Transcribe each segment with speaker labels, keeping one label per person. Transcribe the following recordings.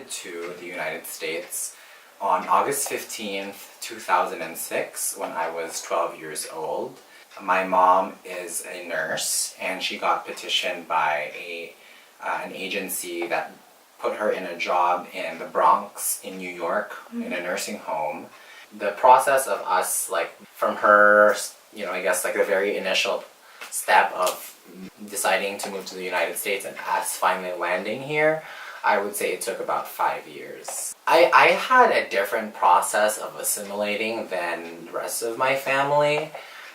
Speaker 1: immigrated to the United States on August 15th, 2006, when I was 12 years old. My mom is a nurse, and she got petitioned by an agency that put her in a job in the Bronx in New York, in a nursing home. The process of us, like, from her, I guess, like, the very initial step of deciding to move to the United States and us finally landing here, I would say it took about 5 years. I had a different process of assimilating than the rest of my family.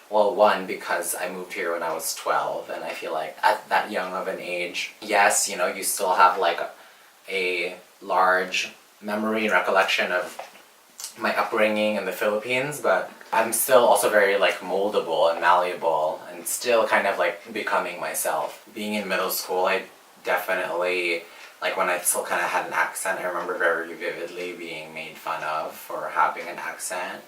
Speaker 1: Well, one, because I moved here when I was 12, and I feel like at that young of an age, yes, you still have like a large memory and recollection of my upbringing in the Philippines, but I'm still also very like moldable and malleable and still kind of like becoming myself. Being in middle school, I definitely, like when I still kind of had an accent, I remember very vividly being made fun of for having an accent.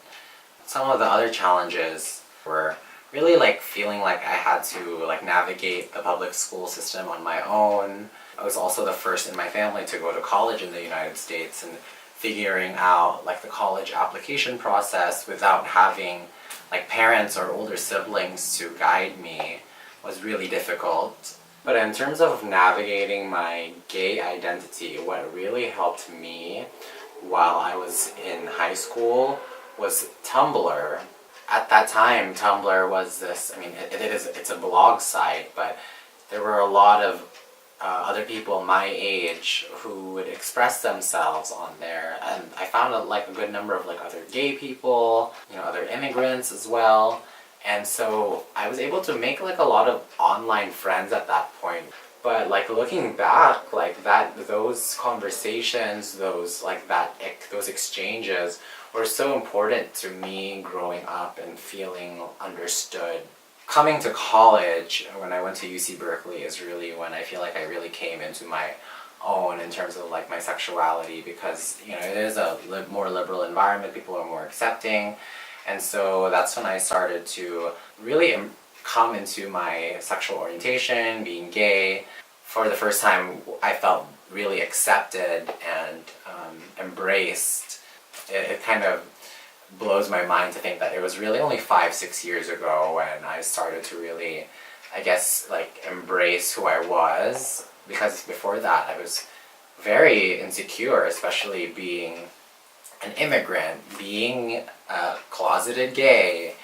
Speaker 1: Some of the other challenges were really like feeling like I had to like navigate the public school system on my own. I was also the first in my family to go to college in the United States, and figuring out like the college application process without having like parents or older siblings to guide me was really difficult. But in terms of navigating my gay identity, what really helped me while I was in high school was Tumblr. At that time, Tumblr was this, it's a blog site, but there were a lot of other people my age who would express themselves on there, and I found a good number of like other gay people, other immigrants as well, and so I was able to make like a lot of online friends at that point. But like looking back, like those conversations, those exchanges were so important to me growing up and feeling understood. Coming to college, when I went to UC Berkeley, is really when I feel like I really came into my own in terms of like my sexuality, because it is a more liberal environment, people are more accepting, and so that's when I started to really come into my sexual orientation, being gay. For the first time, I felt really accepted and embraced. It kind of blows my mind to think that it was really only 5-6 years ago when I started to really, I guess, like embrace who I was, because before that I was very insecure, especially being an immigrant, being closeted gay,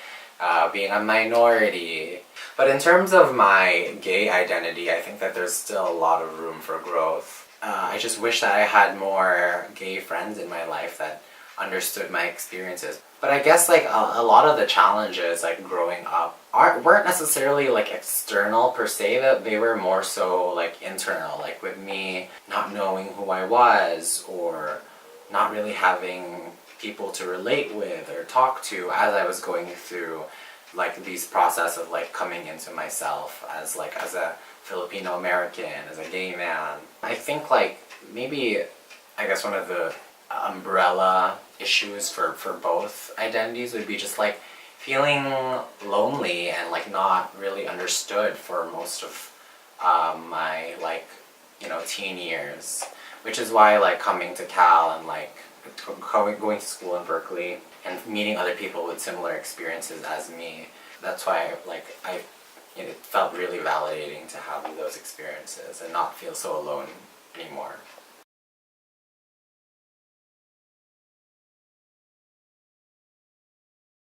Speaker 1: being a minority. But in terms of my gay identity, I think that there's still a lot of room for growth. I just wish that I had more gay friends in my life that understood my experiences. But I guess like a lot of the challenges like growing up weren't necessarily like external per se, that they were more so like internal, like with me not knowing who I was, or not really having people to relate with or talk to as I was going through like these process of like coming into myself as a Filipino American, as a gay man. I think like maybe, I guess one of the umbrella issues for both identities would be just like feeling lonely and like not really understood for most of my teen years, which is why like coming to Cal and like going to school in Berkeley and meeting other people with similar experiences as me, that's why it felt really validating to have those experiences and not feel so alone anymore.